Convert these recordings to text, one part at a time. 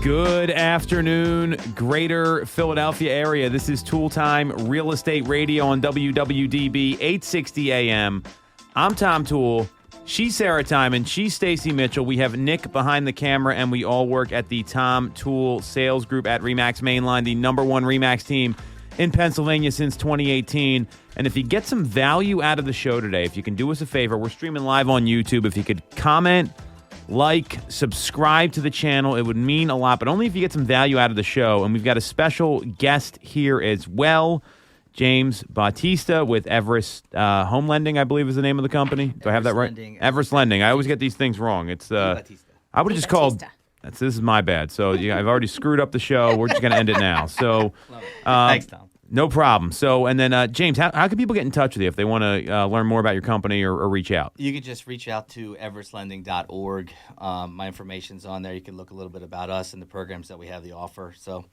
Good afternoon, greater Philadelphia area. This is Toole Time Real Estate Radio on WWDB 860 AM. I'm Tom Toole. She's Sarah Tymon. She's Stacey Mitchell. We have Nick behind the camera, and we all work at the Tom Toole Sales Group at RE/MAX Mainline, the number one RE/MAX team in Pennsylvania since 2018. And if you get some value out of the show today, if you can do us a favor, we're streaming live on YouTube. If you could comment, like, subscribe to the channel, it would mean a lot, but only if you get some value out of the show. And we've got a special guest here as well, James DiBattista with Everest Home Lending, I believe is the name of the company. Do I have that right? Lending, Everest Lending. I always get these things wrong. It's DiBattista. I would have just called. This is my bad. So yeah, I've already screwed up the show. We're just going to end it now. So Thanks, Tom. no problem. So and then James, how can people get in touch with you if they want to learn more about your company or reach out? You could just reach out to everestlending.org. My information's on there. You can look a little bit about us and the programs that we have to offer. So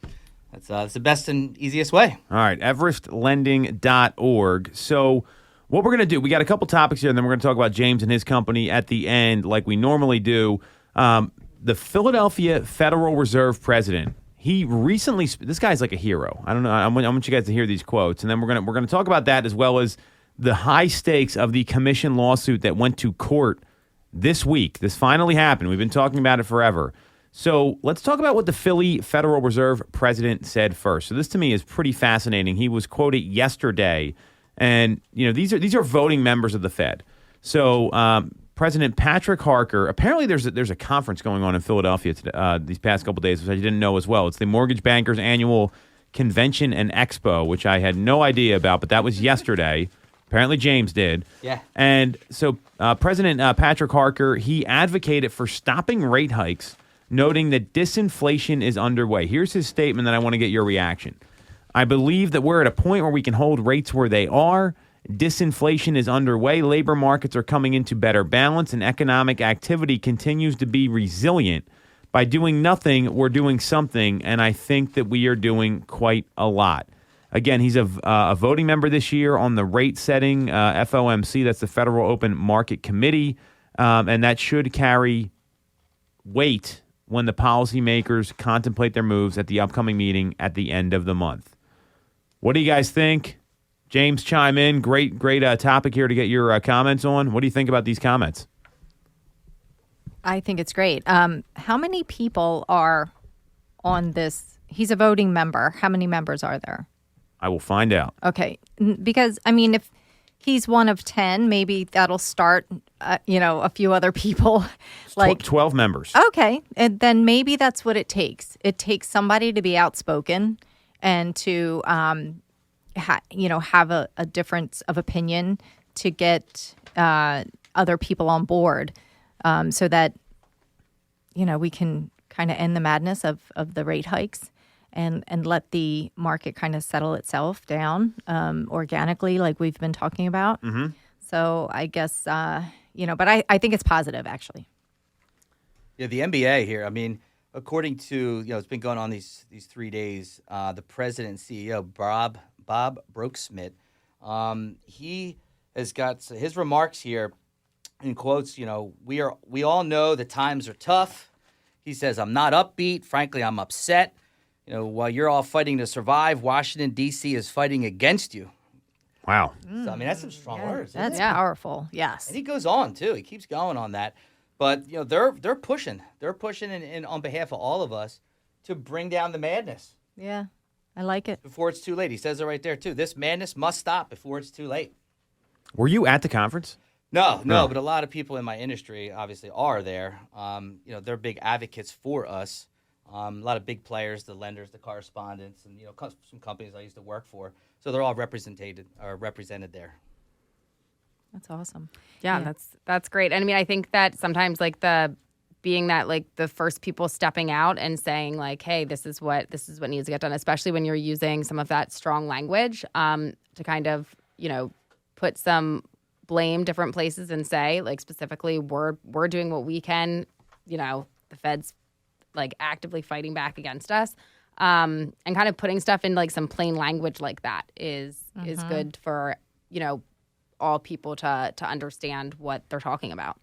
that's the best and easiest way. All right, everestlending.org. So what we're going to do, we got a couple topics here, and then we're going to talk about James and his company at the end like we normally do. The Philadelphia Federal Reserve president, he recently, this guy's like a hero. I don't know. I want you guys to hear these quotes, and then we're gonna talk about that as well as the high stakes of the commission lawsuit that went to court this week. This finally happened. We've been talking about it forever. So let's talk about what the Philly Federal Reserve president said first. So this to me is pretty fascinating. He was quoted yesterday, and these are voting members of the Fed. So President Patrick Harker, apparently there's a conference going on in Philadelphia today, these past couple of days, which I didn't know as well. It's the Mortgage Bankers Annual Convention and Expo, which I had no idea about, but that was yesterday. Apparently James did. Yeah. And so President Patrick Harker, he advocated for stopping rate hikes, noting that disinflation is underway. Here's his statement that I want to get your reaction. I believe that we're at a point where we can hold rates where they are. Disinflation is underway. Labor markets are coming into better balance, and economic activity continues to be resilient. By doing nothing, we're doing something, and I think that we are doing quite a lot. Again, he's a voting member this year on the rate setting FOMC. That's the Federal Open Market Committee, and that should carry weight when the policymakers contemplate their moves at the upcoming meeting at the end of the month. What do you guys think? James, chime in. Great topic here to get your comments on. What do you think about these comments? I think it's great. How many people are on this? He's a voting member. How many members are there? I will find out. Okay. Because, if he's one of 10, maybe that'll start, a few other people. 12 members. Okay. And then maybe that's what it takes. It takes somebody to be outspoken and to have a difference of opinion to get other people on board so that, we can kind of end the madness of the rate hikes and let the market kind of settle itself down organically like we've been talking about. Mm-hmm. So I guess, but I think it's positive, actually. Yeah, the NBA here, according to, it's been going on these 3 days, the president and CEO, Bob Brooksmith, he has got his remarks here in quotes. We all know the times are tough. He says, I'm not upbeat. Frankly, I'm upset. While you're all fighting to survive, Washington, D.C. is fighting against you. Wow. So, that's some strong words. That's powerful. Yes. And he goes on, too. He keeps going on that. But, they're pushing. They're pushing in on behalf of all of us to bring down the madness. Yeah. I like it. Before it's too late. He says it right there, too. This madness must stop before it's too late. Were you at the conference? No, but a lot of people in my industry obviously are there. They're big advocates for us. A lot of big players, the lenders, the correspondents, and some companies I used to work for. So they're all represented there. That's awesome. Yeah. That's great. And I think that sometimes being that the first people stepping out and saying hey, this is what needs to get done, especially when you're using some of that strong language to kind of put some blame different places and say specifically we're doing what we can. The Fed's actively fighting back against us, and kind of putting stuff in some plain language like that is good for all people to understand what they're talking about.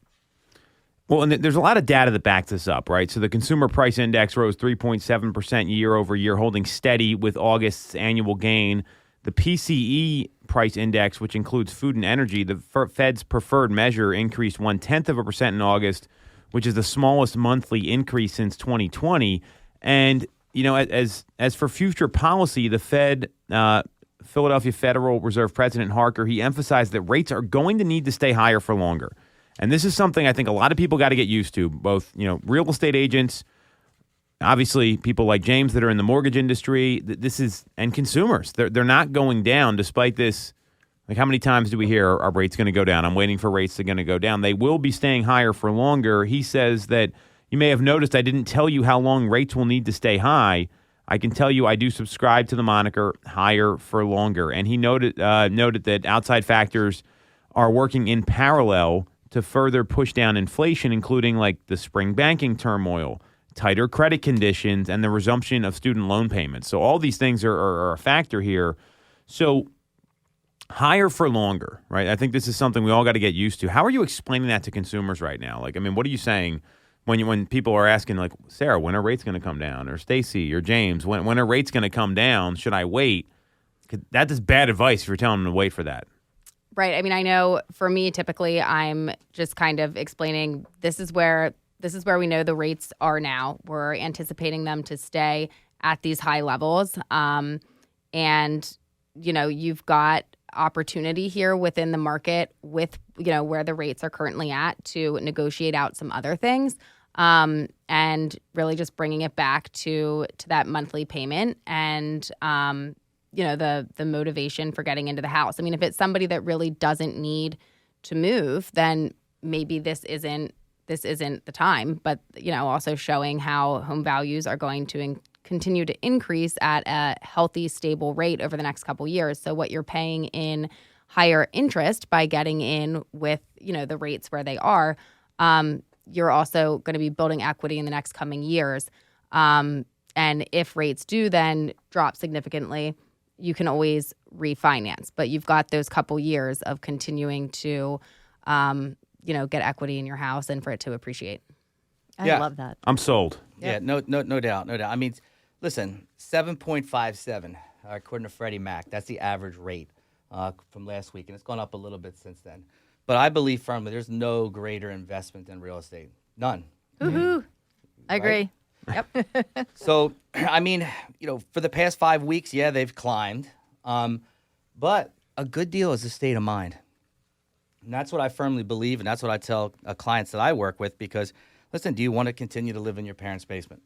Well, and there's a lot of data that backs this up, right? So the consumer price index rose 3.7% year over year, holding steady with August's annual gain. The PCE price index, which includes food and energy, the Fed's preferred measure, increased 0.1% in August, which is the smallest monthly increase since 2020. And, you know, as for future policy, the Fed, Philadelphia Federal Reserve President Harker, he emphasized that rates are going to need to stay higher for longer. And this is something I think a lot of people got to get used to, both, you know, real estate agents, obviously people like James that are in the mortgage industry. This is, and consumers. They're not going down despite this. Like, how many times do we hear our rates going to go down? I'm waiting for rates to going to go down. They will be staying higher for longer. He says that you may have noticed I didn't tell you how long rates will need to stay high. I can tell you I do subscribe to the moniker higher for longer. And he noted that outside factors are working in parallel to further push down inflation, including like the spring banking turmoil, tighter credit conditions, and the resumption of student loan payments. So all these things are a factor here. So higher for longer, right? I think this is something we all got to get used to. How are you explaining that to consumers right now? Like, I mean, what are you saying when people are asking, like, Sarah, when are rates going to come down? Or Stacey or James, when are rates going to come down? Should I wait? That is bad advice if you're telling them to wait for that. Right. I mean, I know for me, typically, I'm just kind of explaining this is where we know the rates are now. We're anticipating them to stay at these high levels. And, you know, you've got opportunity here within the market with, you know, where the rates are currently at to negotiate out some other things. And really just bringing it back to that monthly payment and, you know, the motivation for getting into the house. I mean, if it's somebody that really doesn't need to move, then maybe this isn't the time. But, you know, also showing how home values are going to continue to increase at a healthy, stable rate over the next couple years. So what you're paying in higher interest by getting in with, you know, the rates where they are, you're also going to be building equity in the next coming years. And if rates do then drop significantly, you can always refinance. But you've got those couple years of continuing to, you know, get equity in your house and for it to appreciate. I love that. I'm sold. Yeah, no doubt. I mean, listen, 7.57 according to Freddie Mac. That's the average rate from last week, and it's gone up a little bit since then. But I believe firmly there's no greater investment than real estate. None. Woohoo! I agree. Yep. So, I mean, you know, for the past 5 weeks, yeah, they've climbed. But a good deal is a state of mind. And that's what I firmly believe, and that's what I tell clients that I work with because, listen, do you want to continue to live in your parents' basement?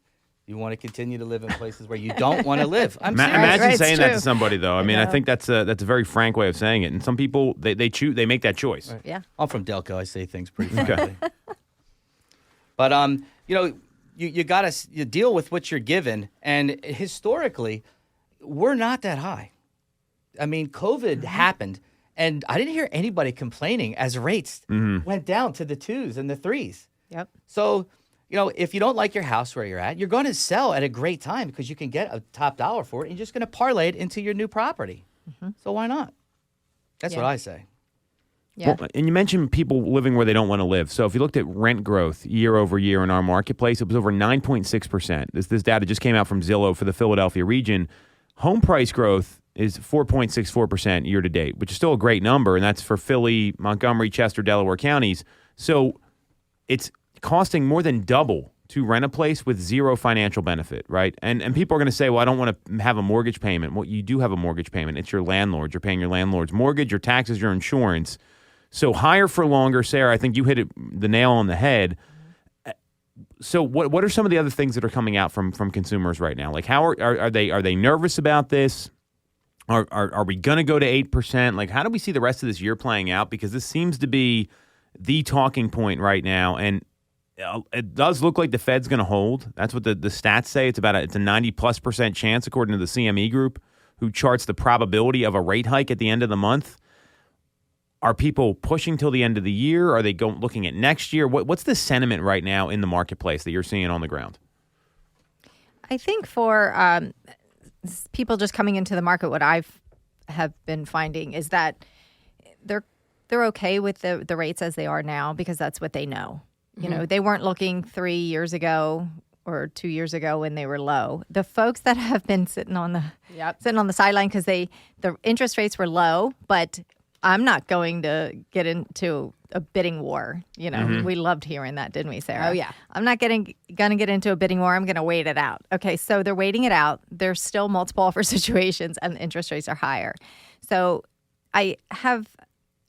Do you want to continue to live in places where you don't want to live? I'm serious. Imagine saying that true. to somebody, though. I mean, I think that's a very frank way of saying it. And some people, they make that choice. Right. Yeah. I'm from Delco. I say things pretty frankly. But, you know, you got to deal with what you're given. And historically, we're not that high. I mean, COVID happened, and I didn't hear anybody complaining as rates went down to the 2s and the 3s. Yep. So, you know, if you don't like your house where you're at, you're going to sell at a great time because you can get a top dollar for it, and you're just going to parlay it into your new property. So why not? That's what I say. Yeah. Well, and you mentioned people living where they don't want to live. So if you looked at rent growth year over year in our marketplace, it was over 9.6%. This data just came out from Zillow for the Philadelphia region. Home price growth is 4.64% year to date, which is still a great number, and that's for Philly, Montgomery, Chester, Delaware counties. So it's costing more than double to rent a place with zero financial benefit, right? And people are going to say, well, I don't want to have a mortgage payment. Well, you do have a mortgage payment. It's your landlord. You're paying your landlord's mortgage, your taxes, your insurance. So higher for longer, Sarah, I think you hit the nail on the head. So what are some of the other things that are coming out from consumers right now? Like, how are they nervous about this? Are we going to go to 8%? Like, how do we see the rest of this year playing out? Because this seems to be the talking point right now, and it does look like the Fed's going to hold. That's what the stats say. It's a 90+% chance, according to the CME Group, who charts the probability of a rate hike at the end of the month. Are people pushing till the end of the year? Are they looking at next year? What's the sentiment right now in the marketplace that you're seeing on the ground? I think for people just coming into the market, what I've have been finding is that they're okay with the rates as they are now because that's what they know. You know, they weren't looking 3 years ago or 2 years ago when they were low. The folks that have been sitting on the sideline because the interest rates were low, but I'm not going to get into a bidding war. You know, we loved hearing that, didn't we, Sarah? Oh, yeah. I'm not going to get into a bidding war. I'm going to wait it out. Okay, so they're waiting it out. There's still multiple offer situations, and the interest rates are higher. So I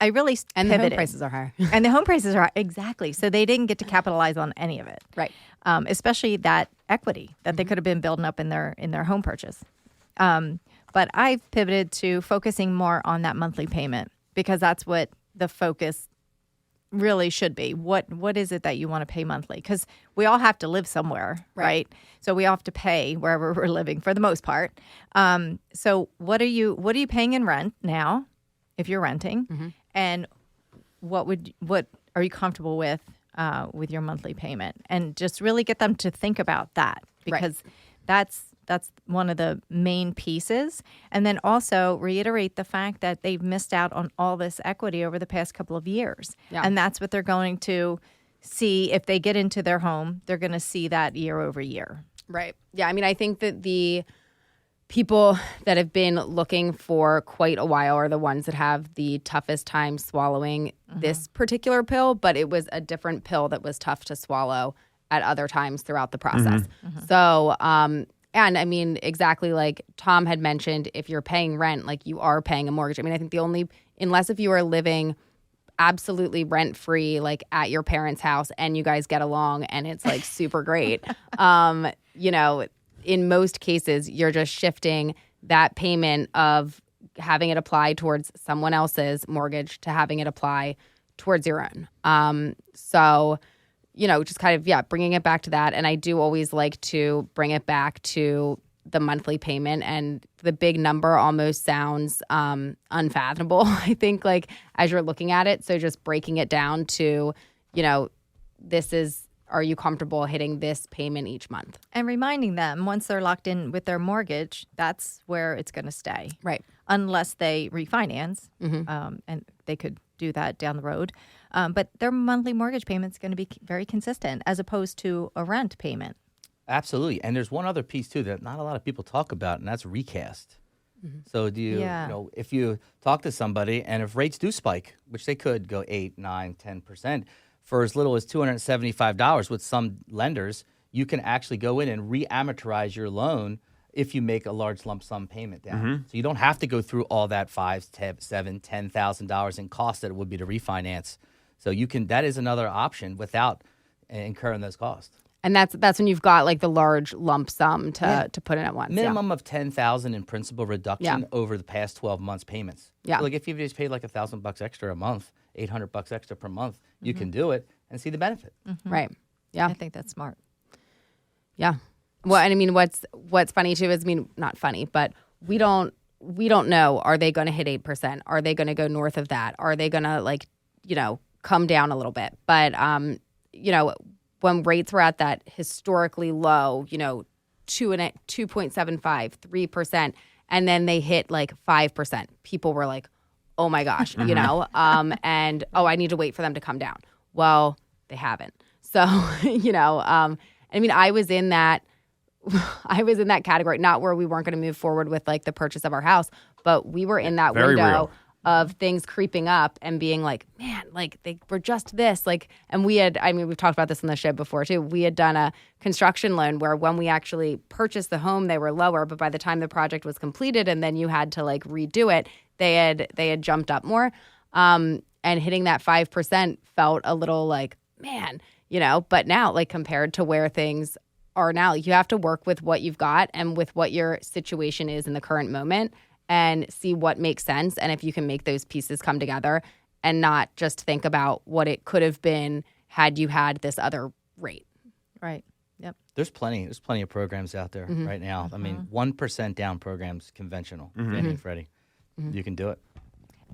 really And pivoted. the home prices are higher. And the home prices are exactly. So they didn't get to capitalize on any of it. Right. Especially that equity that they could have been building up in their home purchase. But I've pivoted to focusing more on that monthly payment because that's what the focus really should be. What is it that you want to pay monthly? Because we all have to live somewhere, right? So we all have to pay wherever we're living for the most part. So what are you paying in rent now if you're renting? And what are you comfortable with your monthly payment? And just really get them to think about that because that's one of the main pieces. And then also reiterate the fact that they've missed out on all this equity over the past couple of years. Yeah. And that's what they're going to see if they get into their home. They're going to see that year over year. Right. Yeah. I mean, I think that the people that have been looking for quite a while are the ones that have the toughest time swallowing this particular pill, but it was a different pill that was tough to swallow at other times throughout the process. So, and I mean, exactly like Tom had mentioned, if you're paying rent, like you are paying a mortgage. I mean, I think unless if you are living absolutely rent free, like at your parents' house and you guys get along and it's like super great, you know, in most cases, you're just shifting that payment of having it apply towards someone else's mortgage to having it apply towards your own. So, you know, just kind of, bringing it back to that. And I do always like to bring it back to the monthly payment. And the big number almost sounds unfathomable, I think, like as you're looking at it. So just breaking it down to, you know, are you comfortable hitting this payment each month? And reminding them once they're locked in with their mortgage, that's where it's going to stay. Right. Unless they refinance, and they could do that down the road. But their monthly mortgage payment is going to be very consistent as opposed to a rent payment. Absolutely. And there's one other piece, too, that not a lot of people talk about, and that's recast. So do you, you know, if you talk to somebody and if rates do spike, which they could go 8, 9, 10%, for as little as $275 with some lenders, you can actually go in and re-amortize your loan if you make a large lump sum payment down. So you don't have to go through all that $5,000, $7,000, $10,000 in cost that it would be to refinance. So you can, that is another option without incurring those costs. And that's when you've got like the large lump sum to put in at once. Minimum of $10,000 in principal reduction over the past 12 months payments. Yeah. So like if you just paid like $1,000 extra a month, $800 extra per month, you can do it and see the benefit. Right. Yeah. I think that's smart. Yeah. Well, and I mean, what's funny too is, I mean, not funny, but we don't know. Are they going to hit 8%? Are they going to go north of that? Are they going to, like, you know, come down a little bit? But you know, when rates were at that historically low, you know, 2.75, 3%, and then they hit like 5%, people were like, oh my gosh, you know, and I need to wait for them to come down. Well, they haven't. So, you know, I mean, I was in that category, not where we weren't going to move forward with like the purchase of our house, but we were in that Very window real. of things creeping up and being like, man, like they were just this, like, and we've talked about this on the show before too. We had done a construction loan where when we actually purchased the home, they were lower, but by the time the project was completed and then you had to like redo it, they had jumped up more. And hitting that 5% felt a little like, man, you know, but now like compared to where things are now, you have to work with what you've got and with what your situation is in the current moment and see what makes sense. And if you can make those pieces come together and not just think about what it could have been had you had this other rate. Right. Yep. There's plenty of programs out there right now. I mean, 1% down programs, conventional, Fannie and Freddie. You can do it.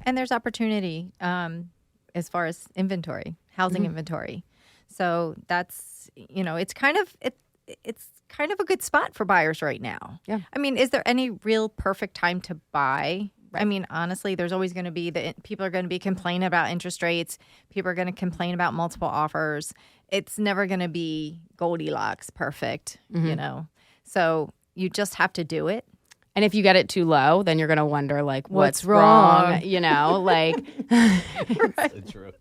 And there's opportunity as far as inventory, housing inventory. So that's, you know, it's kind of a good spot for buyers right now. Yeah. I mean, is there any real perfect time to buy I mean, honestly, there's always going to be people are going to be complaining about interest rates. People are going to complain about multiple offers. It's never going to be Goldilocks perfect, you know. So you just have to do it. And if you get it too low, then you're going to wonder, like, what's wrong? You know, like. Right. So true.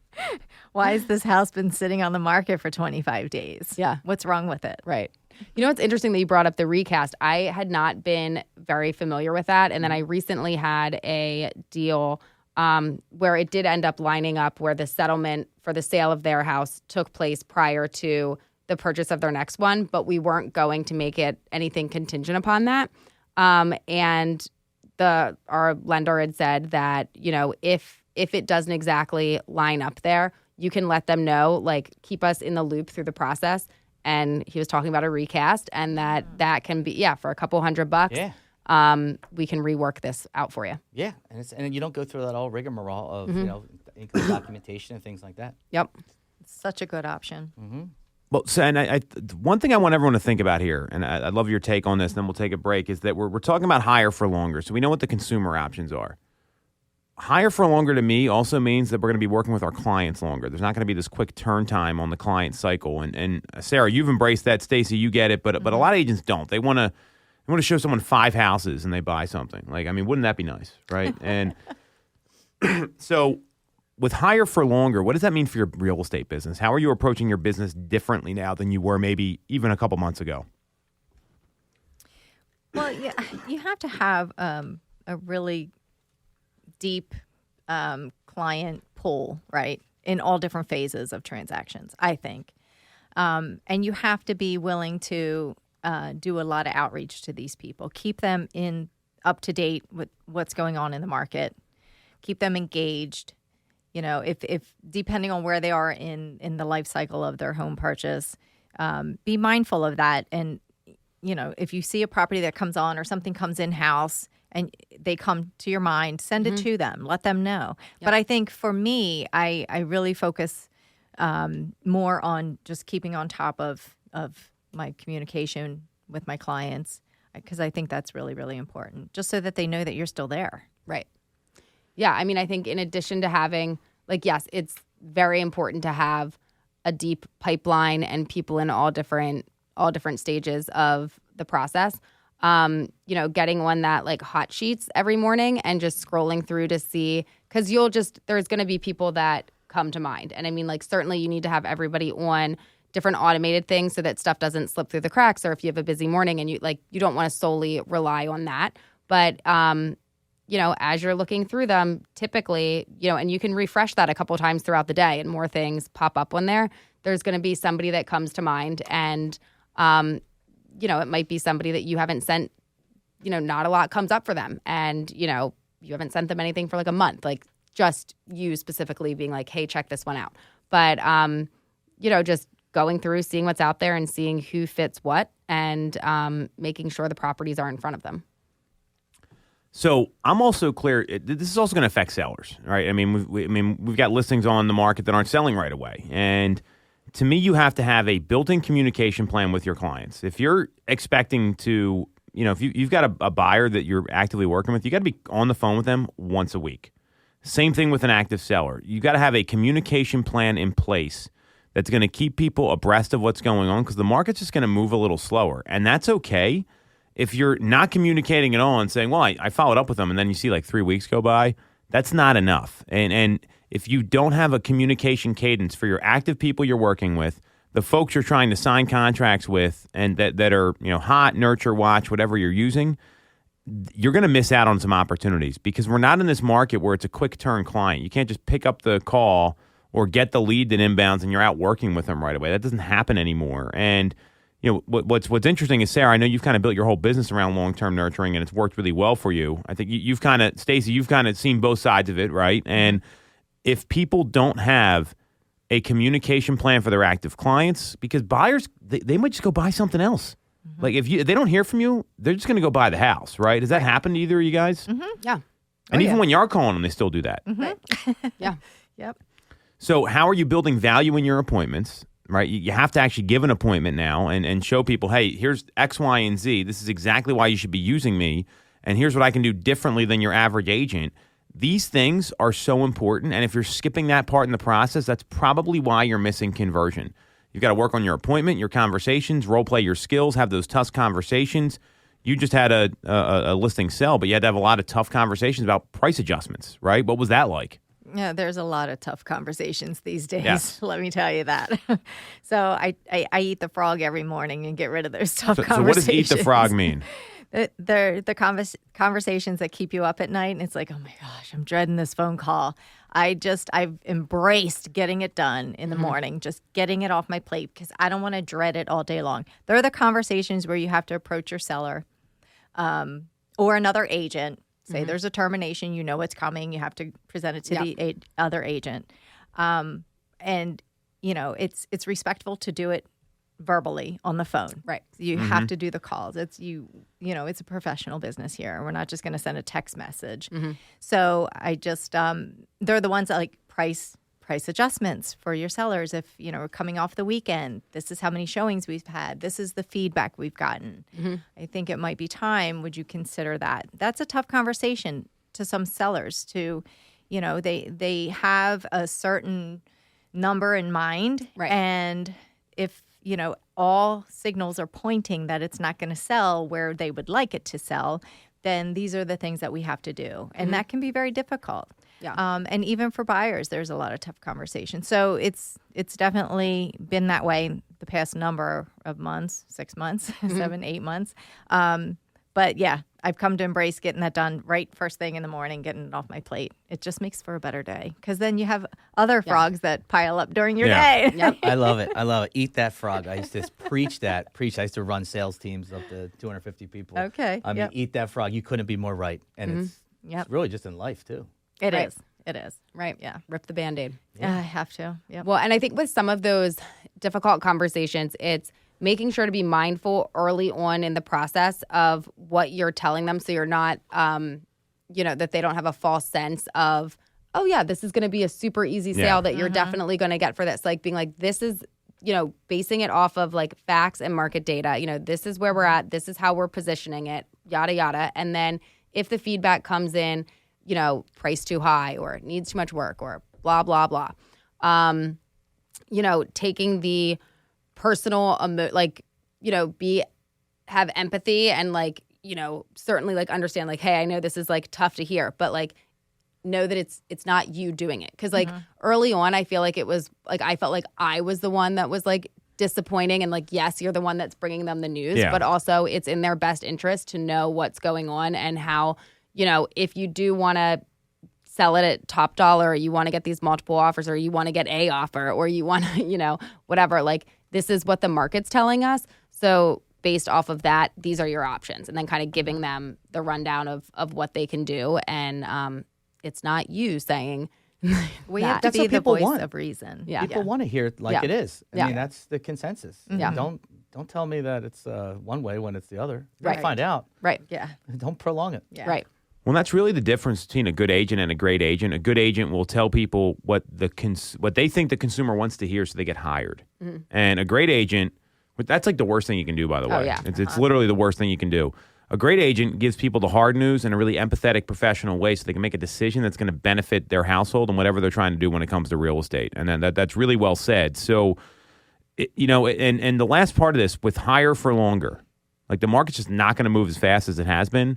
Why has this house been sitting on the market for 25 days? Yeah. What's wrong with it? Right. You know, it's interesting that you brought up the recast. I had not been very familiar with that. And then I recently had a deal where it did end up lining up where the settlement for the sale of their house took place prior to the purchase of their next one, but we weren't going to make it anything contingent upon that. And our lender had said that, you know, if it doesn't exactly line up there, you can let them know, like, keep us in the loop through the process. And he was talking about a recast, and that can be, for a couple $100. Yeah. We can rework this out for you. Yeah, and you don't go through that all rigmarole of you know, income documentation and things like that. Yep. It's such a good option. Mm-hmm. Well, so, and one thing I want everyone to think about here, and I'd love your take on this, and then we'll take a break, is that we're talking about higher for longer, so we know what the consumer options are. Higher for longer to me also means that we're going to be working with our clients longer. There's not going to be this quick turn time on the client cycle. And Sarah, you've embraced that. Stacey, you get it, but a lot of agents don't. They want to show someone 5 houses and they buy something. Like, I mean, wouldn't that be nice, right? And so with higher for longer, what does that mean for your real estate business? How are you approaching your business differently now than you were maybe even a couple months ago? Well, yeah, you have to have a really deep client pool, right, in all different phases of transactions, I think. And you have to be willing to do a lot of outreach to these people, keep them up to date with what's going on in the market, keep them engaged. You know, if depending on where they are in the life cycle of their home purchase, be mindful of that. And, you know, if you see a property that comes on or something comes in-house and they come to your mind, send it to them, let them know. Yep. But I think for me, I really focus more on just keeping on top of my communication with my clients, because I think that's really, really important, just so that they know that you're still there. Right. Yeah, I mean, I think in addition to having, like, yes, it's very important to have a deep pipeline and people in all different stages of the process. You know, getting one that, like, hot sheets every morning and just scrolling through to see, because there's going to be people that come to mind. And I mean, like, certainly you need to have everybody on different automated things so that stuff doesn't slip through the cracks, or if you have a busy morning and you don't want to solely rely on that. But, you know, as you're looking through them, typically, you know, and you can refresh that a couple of times throughout the day and more things pop up on there. There's going to be somebody that comes to mind, and, you know, it might be somebody that you haven't sent, you know, not a lot comes up for them. And, you know, you haven't sent them anything for like a month, like just you specifically being like, hey, check this one out. But, you know, just going through, seeing what's out there and seeing who fits what, and making sure the properties are in front of them. So I'm also clear. This is also going to affect sellers, right? I mean, we've got listings on the market that aren't selling right away, and to me, you have to have a built-in communication plan with your clients. If you're expecting to, you know, if you've got a buyer that you're actively working with, you got to be on the phone with them once a week. Same thing with an active seller. You got to have a communication plan in place that's going to keep people abreast of what's going on, because the market's just going to move a little slower, and that's okay. If you're not communicating at all and saying, well, I followed up with them, and then you see like 3 weeks go by, that's not enough. And if you don't have a communication cadence for your active people you're working with, the folks you're trying to sign contracts with, and that are, you know, hot, nurture, watch, whatever you're using, you're going to miss out on some opportunities, because we're not in this market where it's a quick turn client. You can't just pick up the call or get the lead that inbounds and you're out working with them right away. That doesn't happen anymore. And you know, what's interesting is, Sarah, I know you've kind of built your whole business around long-term nurturing, and it's worked really well for you. I think you've kind of, Stacey, you've kind of seen both sides of it, right? And if people don't have a communication plan for their active clients, because buyers, they might just go buy something else. Mm-hmm. Like if they don't hear from you, they're just going to go buy the house, right? Does that happen to either of you guys? Mm-hmm. Yeah. And even when you are calling them, they still do that. Mm-hmm. Yeah. Yep. So how are you building value in your appointments? Right, you have to actually give an appointment now and show people, hey, here's X, Y, and Z. This is exactly why you should be using me. and here's what I can do differently than your average agent. These things are so important, and if you're skipping that part in the process, that's probably why you're missing conversion. You've got to work on your appointment, your conversations, role play your skills, have those tough conversations. You just had a listing sell, but you had to have a lot of tough conversations about price adjustments, right? What was that like? Yeah, there's a lot of tough conversations these days. Yes. Let me tell you that. So I eat the frog every morning and get rid of those tough So conversations. what does eat the frog mean? They're the conversations that keep you up at night, and it's like, oh my gosh, I'm dreading this phone call. I've embraced getting it done in the morning, just getting it off my plate because I don't want to dread it all day long. There are the conversations where you have to approach your seller or another agent. Say there's a termination, you know what's coming. You have to present it to the other agent, and you know it's respectful to do it verbally on the phone. Right. You have to do the calls. It's it's a professional business here. We're not just going to send a text message. So I just they're the ones that like price adjustments for your sellers. If we're coming off the weekend, this is how many showings we've had. This is the feedback we've gotten. I think it might be time. Would you consider that? That's a tough conversation to some sellers. To they have a certain number in mind, right? And if all signals are pointing that it's not going to sell where they would like it to sell, then these are the things that we have to do. And that can be very difficult. Yeah. And even for buyers, there's a lot of tough conversations. So it's definitely been that way the past number of months, 6 months, 7, 8 months. But yeah, I've come to embrace getting that done right first thing in the morning, getting it off my plate. It just makes for a better day because then you have other frogs that pile up during your day. Yep. I love it. Eat that frog. I used to preach that. I used to run sales teams up to 250 people. Okay. I mean, eat that frog. You couldn't be more right. And it's really just in life, too. It Right. is. It is. Right. Yeah. Rip the Band-Aid. I have to. Yeah. Well, and I think with some of those difficult conversations, it's making sure to be mindful early on in the process of what you're telling them, so you're not, that they don't have a false sense of, oh yeah, this is going to be a super easy sale that you're definitely going to get for this. Like being like, this is, basing it off of like facts and market data. This is where we're at. This is how we're positioning it. Yada yada. And then if the feedback comes in, price too high or it needs too much work or blah, blah, blah. Taking the personal, have empathy and certainly understand hey, I know this is tough to hear, but know that it's not you doing it. Cause early on, I feel like it was I felt like I was the one that was disappointing and yes, you're the one that's bringing them the news, but also it's in their best interest to know what's going on and how, if you do want to sell it at top dollar, or you want to get these multiple offers, or you want to get a offer, or you want to, whatever, this is what the market's telling us. So based off of that, these are your options. And then kind of giving them the rundown of what they can do. And it's not you saying we have to That's be what the people voice want. of reason. Yeah. People want to hear it it is. I mean, that's the consensus. Yeah. Don't tell me that it's one way when it's the other. You'll Right. find out. Right. Yeah. Don't prolong it. Yeah. Right. Well, that's really the difference between a good agent and a great agent. A good agent will tell people what what they think the consumer wants to hear so they get hired. And a great agent, that's the worst thing you can do, by the way. Oh, yeah. It's literally the worst thing you can do. A great agent gives people the hard news in a really empathetic, professional way so they can make a decision that's going to benefit their household and whatever they're trying to do when it comes to real estate. And then that's really well said. So, and the last part of this with higher for longer, the market's just not going to move as fast as it has been.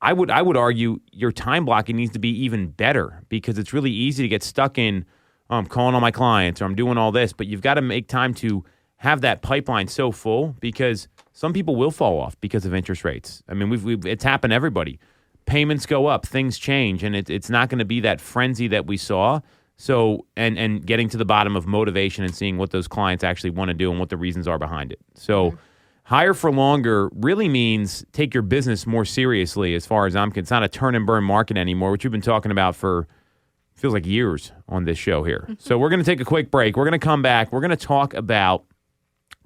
I would argue your time blocking needs to be even better because it's really easy to get stuck in, I'm calling all my clients or I'm doing all this, but you've got to make time to have that pipeline so full because some people will fall off because of interest rates. I mean, it's happened to everybody. Payments go up, things change, and it's not going to be that frenzy that we saw. So, and getting to the bottom of motivation and seeing what those clients actually want to do and what the reasons are behind it. So, higher for longer really means take your business more seriously as far as I'm concerned. It's not a turn and burn market anymore, which we've been talking about for feels like years on this show here. So we're going to take a quick break. We're going to come back. We're going to talk about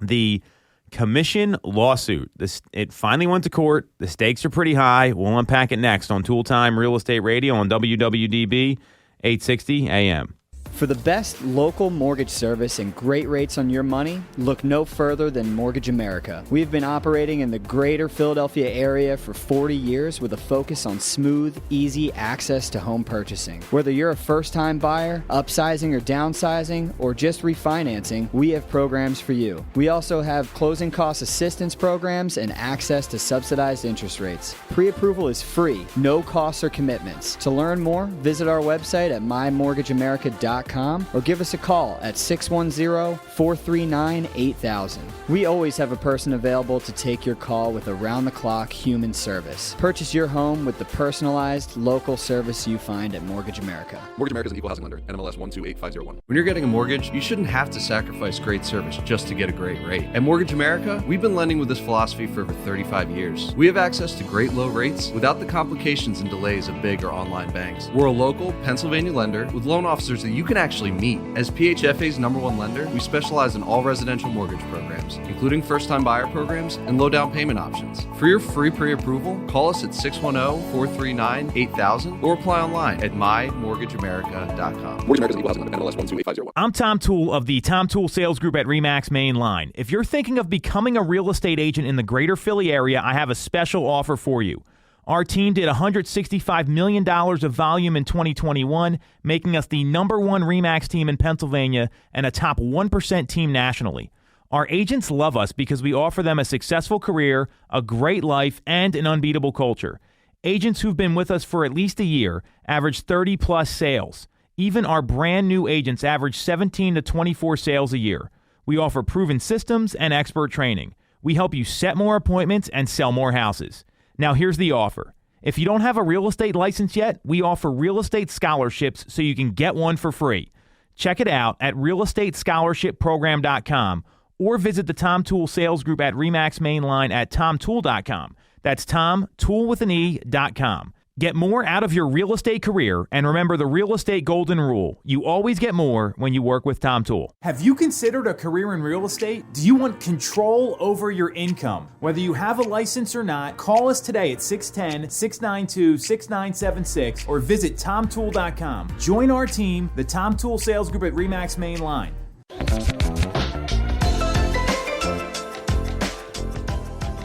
the commission lawsuit. It finally went to court. The stakes are pretty high. We'll unpack it next on Toole Time Real Estate Radio on WWDB 860 AM. For the best local mortgage service and great rates on your money, look no further than Mortgage America. We have been operating in the greater Philadelphia area for 40 years with a focus on smooth, easy access to home purchasing. Whether you're a first-time buyer, upsizing or downsizing, or just refinancing, we have programs for you. We also have closing cost assistance programs and access to subsidized interest rates. Pre-approval is free, no costs or commitments. To learn more, visit our website at mymortgageamerica.com or give us a call at 610-439-8000. We always have a person available to take your call with around-the-clock human service. Purchase your home with the personalized, local service you find at Mortgage America. Mortgage America is an equal housing lender. NMLS 128501. When you're getting a mortgage, you shouldn't have to sacrifice great service just to get a great rate. At Mortgage America, we've been lending with this philosophy for over 35 years. We have access to great low rates without the complications and delays of big or online banks. We're a local Pennsylvania lender with loan officers that you can actually meet. As PHFA's #1 lender, we specialize in all residential mortgage programs, including first-time buyer programs and low down payment options. For your free pre-approval, call us at 610-439-8000 or apply online at mymortgageamerica.com. Mortgage America is an equal housing lender. NMLS 128501. I'm Tom Toole of the Tom Toole Sales Group at RE/MAX Main Line. If you're thinking of becoming a real estate agent in the greater Philly area, I have a special offer for you. Our team did $165 million of volume in 2021, making us the #1 RE/MAX team in Pennsylvania and a top 1% team nationally. Our agents love us because we offer them a successful career, a great life, and an unbeatable culture. Agents who've been with us for at least a year average 30-plus sales. Even our brand new agents average 17 to 24 sales a year. We offer proven systems and expert training. We help you set more appointments and sell more houses. Now, here's the offer. If you don't have a real estate license yet, we offer real estate scholarships so you can get one for free. Check it out at realestatescholarshipprogram.com or visit the Tom Toole Sales Group at RE/MAX Main Line at tomtoole.com. That's tomtoole.com. Get more out of your real estate career, and remember the real estate golden rule. You always get more when you work with Tom Toole. Have you considered a career in real estate? Do you want control over your income? Whether you have a license or not, call us today at 610-692-6976 or visit tomtoole.com. Join our team, the Tom Toole Sales Group at RE/MAX Main Line.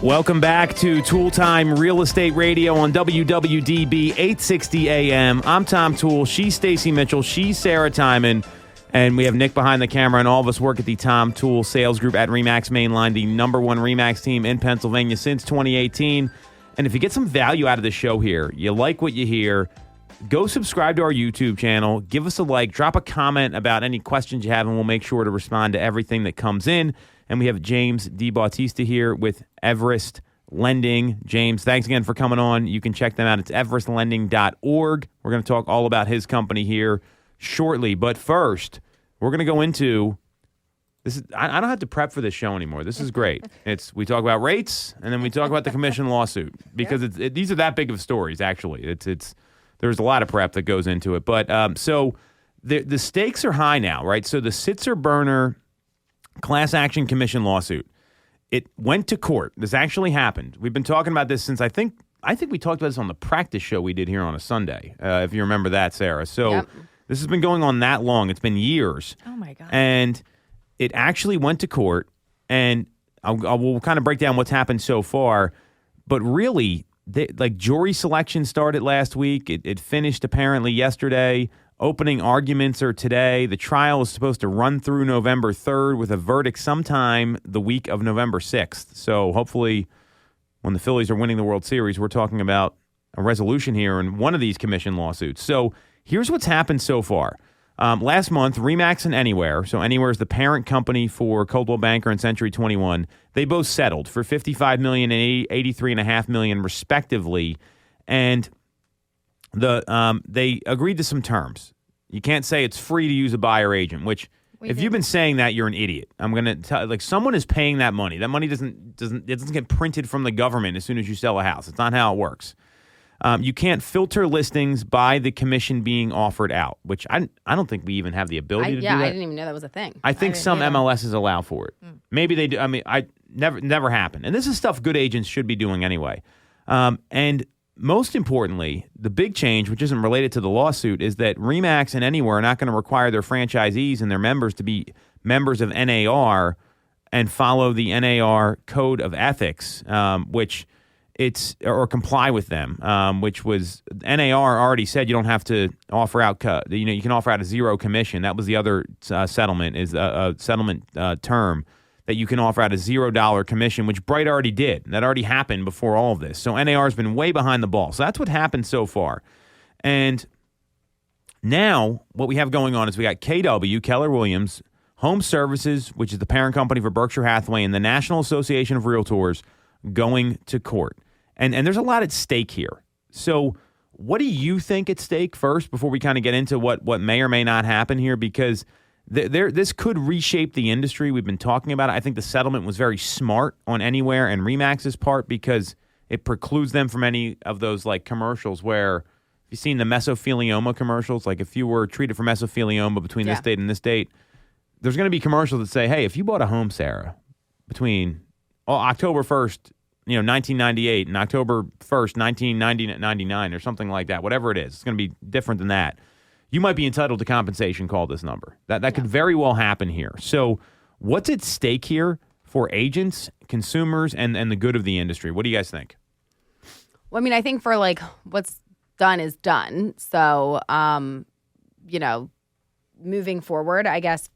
Welcome back to Toole Time Real Estate Radio on WWDB 860 AM. I'm Tom Toole. She's Stacey Mitchell. She's Sarah Tymon. And we have Nick behind the camera, and all of us work at the Tom Toole Sales Group at RE/MAX Main Line, the #1 RE/MAX team in Pennsylvania since 2018. And if you get some value out of the show here, you like what you hear, go subscribe to our YouTube channel, give us a like, drop a comment about any questions you have, and we'll make sure to respond to everything that comes in. And we have James DiBattista here with Everest Lending. James, thanks again for coming on. You can check them out. It's everestlending.org. We're going to talk all about his company here shortly. But first, we're going to go into this. I don't have to prep for this show anymore. This is great. We talk about rates, and then we talk about the commission lawsuit because these are that big of stories. Actually, there's a lot of prep that goes into it. But so the stakes are high now, right? So the Sitzer-Berner class action commission lawsuit. It went to court. This actually happened. We've been talking about this since I think we talked about this on the practice show we did here on a Sunday, if you remember that, Sarah. So This has been going on that long. It's been years. Oh, my God. And it actually went to court, and we'll kind of break down what's happened so far. But really, jury selection started last week. It finished apparently yesterday. Opening arguments are today. The trial is supposed to run through November 3rd with a verdict sometime the week of November 6th. So hopefully when the Phillies are winning the World Series, we're talking about a resolution here in one of these commission lawsuits. So here's what's happened so far. Last month, RE/MAX and Anywhere, so Anywhere is the parent company for Coldwell Banker and Century 21, they both settled for $55 million and $83.5 million respectively. And they agreed to some terms. You can't say it's free to use a buyer agent, which if you've been saying that, you're an idiot. I'm going to tell someone is paying that money. That money doesn't get printed from the government as soon as you sell a house. It's not how it works. You can't filter listings by the commission being offered out, which I don't think we even have the ability to do that. I didn't even know that was a thing. I think some MLSs allow for it. Maybe they do. I mean, never happened. And this is stuff good agents should be doing anyway. And most importantly, the big change, which isn't related to the lawsuit, is that RE/MAX and Anywhere are not going to require their franchisees and their members to be members of NAR and follow the NAR code of ethics, or comply with them, which was NAR already said you don't have to offer out. You can offer out a zero commission. That was the other settlement, is a settlement term that you can offer out a $0 commission, which Bright already did. That already happened before all of this. So NAR has been way behind the ball. So that's what happened so far. And now what we have going on is we got KW, Keller Williams, Home Services, which is the parent company for Berkshire Hathaway, and the National Association of Realtors going to court. And there's a lot at stake here. So what do you think at stake first before we kind of get into what may or may not happen here? Because this could reshape the industry. We've been talking about it. I think the settlement was very smart on Anywhere and RE/MAX's part because it precludes them from any of those like commercials where you've seen the mesothelioma commercials. Like if you were treated for mesothelioma between this date and this date, there's going to be commercials that say, hey, if you bought a home, Sarah, between October 1st, 1998 and October 1st, 1999 or something like that, whatever it is, it's going to be different than that. You might be entitled to compensation. Call this number. That could very well happen here. So what's at stake here for agents, consumers, and the good of the industry? What do you guys think? Well, I mean, I think for like what's done is done. So, moving forward, I guess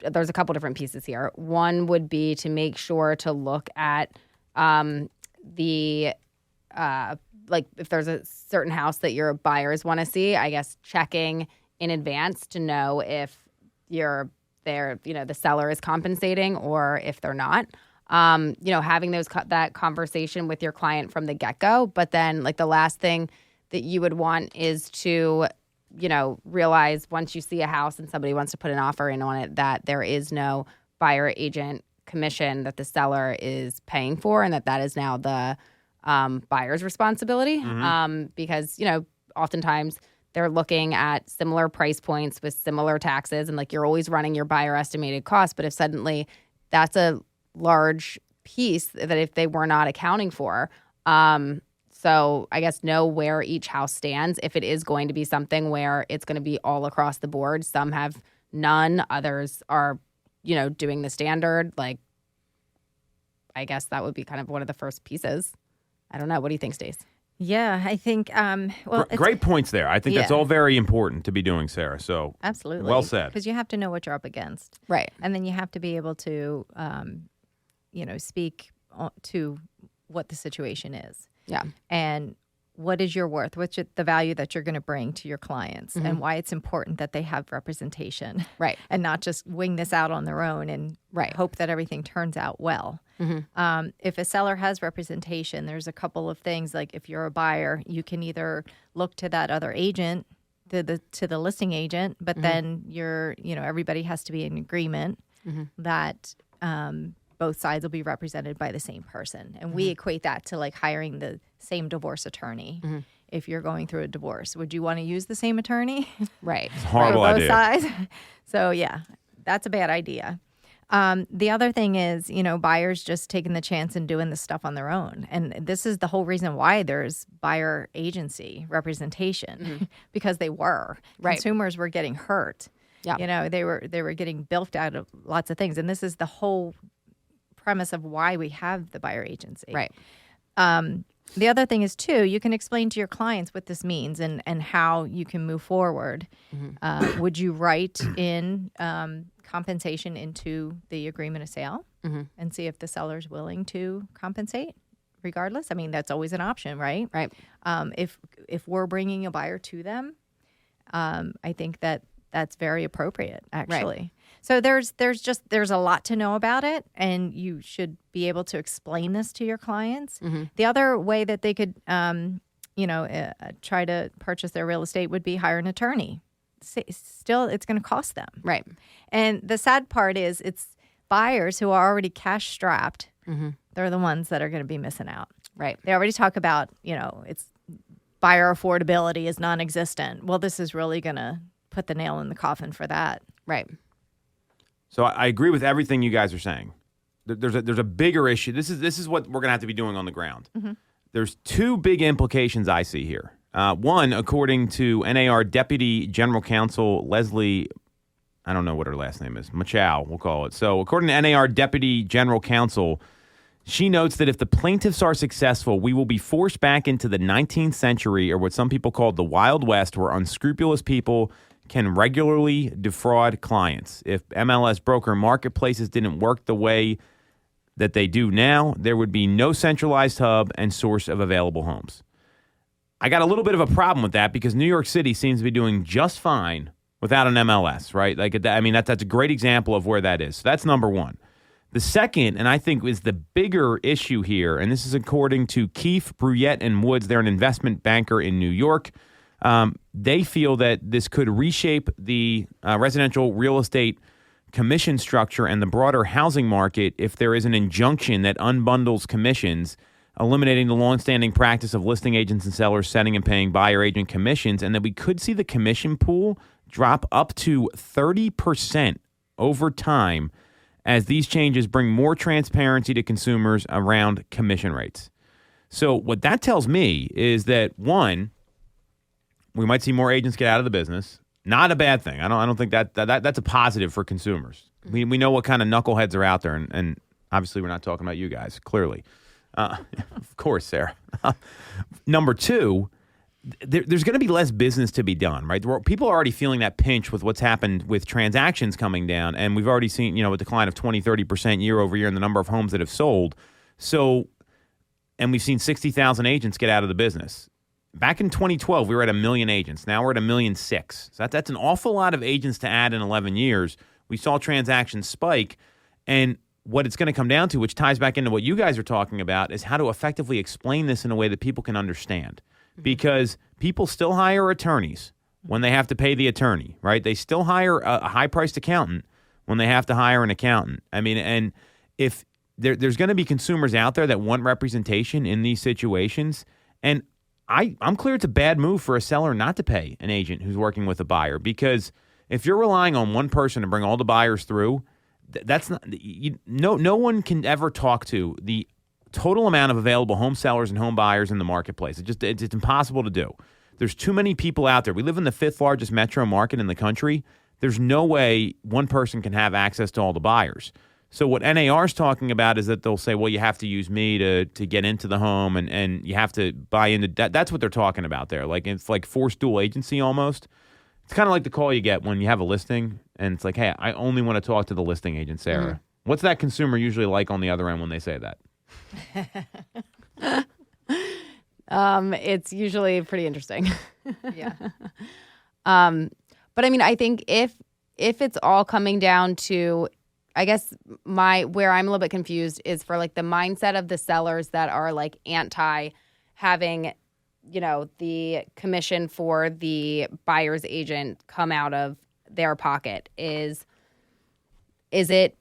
there's a couple different pieces here. One would be to make sure to look at like if there's a certain house that your buyers want to see, I guess checking in advance to know if the seller is compensating or if they're not. Having that conversation with your client from the get-go. But then like the last thing that you would want is to, realize once you see a house and somebody wants to put an offer in on it that there is no buyer agent commission that the seller is paying for and that is now the buyer's responsibility. Because, oftentimes they're looking at similar price points with similar taxes and like you're always running your buyer estimated cost. But if suddenly that's a large piece that if they were not accounting for, so I guess know where each house stands. If it is going to be something where it's going to be all across the board, some have none, others are, doing the standard. Like, I guess that would be kind of one of the first pieces. I don't know. What do you think, Stace? Yeah, I think, great points there. I think that's all very important to be doing, Sarah. So absolutely. Well said. Because you have to know what you're up against. Right. And then you have to be able to, speak to what the situation is. Yeah. And what is your worth? What's the value that you're going to bring to your clients and why it's important that they have representation. Right. And not just wing this out on their own and hope that everything turns out well. If a seller has representation, there's a couple of things. Like if you're a buyer, you can either look to that other agent, to the listing agent, but then everybody has to be in agreement that both sides will be represented by the same person. And we equate that to like hiring the same divorce attorney. If you're going through a divorce, would you want to use the same attorney? Right. It's a horrible both idea. sides. So yeah, that's a bad idea. The other thing is, buyers just taking the chance and doing this stuff on their own. And this is the whole reason why there's buyer agency representation because they were. Right. Consumers were getting hurt. Yeah. They were getting bilked out of lots of things. And this is the whole premise of why we have the buyer agency. Right. The other thing is, too, you can explain to your clients what this means and how you can move forward. Would you write in compensation into the agreement of sale and see if the seller's willing to compensate regardless? I mean, that's always an option, right? Right. If we're bringing a buyer to them, I think that's very appropriate, actually. Right. So there's a lot to know about it, and you should be able to explain this to your clients. The other way that they could, try to purchase their real estate would be hire an attorney. Still, it's going to cost them. Right. And the sad part is it's buyers who are already cash strapped. They're the ones that are going to be missing out. Right. They already talk about, it's buyer affordability is non-existent. Well, this is really going to put the nail in the coffin for that. Right. So I agree with everything you guys are saying. There's a bigger issue. This is what we're going to have to be doing on the ground. there's two big implications I see here. One, according to NAR Deputy General Counsel Leslie, I don't know what her last name is, Mitchell, we'll call it. So according to NAR Deputy General Counsel, she notes that if the plaintiffs are successful, we will be forced back into the 19th century, or what some people call the Wild West, where unscrupulous people can regularly defraud clients. If MLS broker marketplaces didn't work the way that they do now, there would be no centralized hub and source of available homes. I got a little bit of a problem with that because New York City seems to be doing just fine without an MLS, right? Like, I mean, that's a great example of where that is. So that's number one. The second, and I think is the bigger issue here, and this is according to Keefe, Bruyette, and Woods. They're an investment banker in New York. They feel that this could reshape the residential real estate commission structure and the broader housing market if there is an injunction that unbundles commissions, eliminating the longstanding practice of listing agents and sellers setting and paying buyer agent commissions, and that we could see the commission pool drop up to 30% over time as these changes bring more transparency to consumers around commission rates. So what that tells me is that, one, we might see more agents get out of the business. Not a bad thing. I don't think that's a positive for consumers. We know what kind of knuckleheads are out there, and obviously we're not talking about you guys, clearly. Of course, Sarah. Number two, there's going to be less business to be done, right? People are already feeling that pinch with what's happened with transactions coming down, and we've already seen, a decline of 20-30% year over year in the number of homes that have sold. So, and we've seen 60,000 agents get out of the business. Back in 2012, we were at 1 million agents. Now we're at 1.6 million. So that's an awful lot of agents to add in 11 years. We saw transactions spike, and what it's going to come down to, which ties back into what you guys are talking about, is how to effectively explain this in a way that people can understand. Because people still hire attorneys when they have to pay the attorney, right? They still hire a high-priced accountant when they have to hire an accountant. I mean, and if there's going to be consumers out there that want representation in these situations, and I'm clear it's a bad move for a seller not to pay an agent who's working with a buyer, because if you're relying on one person to bring all the buyers through, that's not no one can ever talk to the total amount of available home sellers and home buyers in the marketplace. It's impossible to do. There's too many people out there. We live in the 5th largest metro market in the country. There's no way one person can have access to all the buyers. So what NAR is talking about is that they'll say, well, you have to use me to get into the home, and you have to buy into that. That's what they're talking about there. Like, it's like forced dual agency almost. It's kind of like the call you get when you have a listing, and it's like, hey, I only want to talk to the listing agent, Sarah. Mm-hmm. What's that consumer usually like on the other end when they say that? It's usually pretty interesting. Yeah. But I mean, I think if it's all coming down to, I guess where I'm a little bit confused is for like the mindset of the sellers that are like anti having, the commission for the buyer's agent come out of their pocket. Is it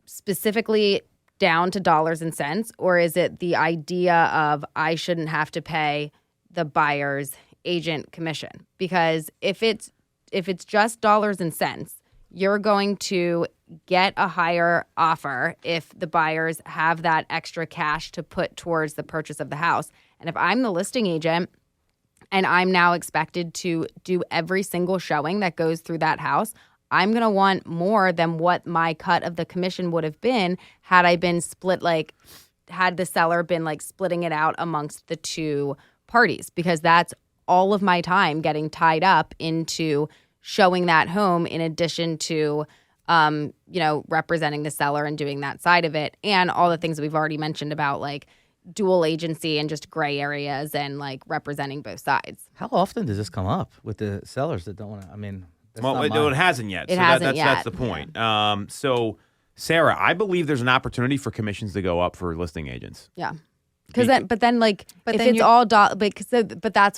specifically down to dollars and cents, or is it the idea of I shouldn't have to pay the buyer's agent commission? Because if it's just dollars and cents, you're going to get a higher offer if the buyers have that extra cash to put towards the purchase of the house. And if I'm the listing agent and I'm now expected to do every single showing that goes through that house, I'm going to want more than what my cut of the commission would have been had I been split, had the seller been splitting it out amongst the two parties, because that's all of my time getting tied up into showing that home in addition to, representing the seller and doing that side of it, and all the things that we've already mentioned about dual agency and just gray areas and representing both sides. How often does this come up with the sellers that don't want to? I mean, it hasn't yet. It hasn't yet. That's the point. Yeah. So, Sarah, I believe there's an opportunity for commissions to go up for listing agents. Yeah. But that's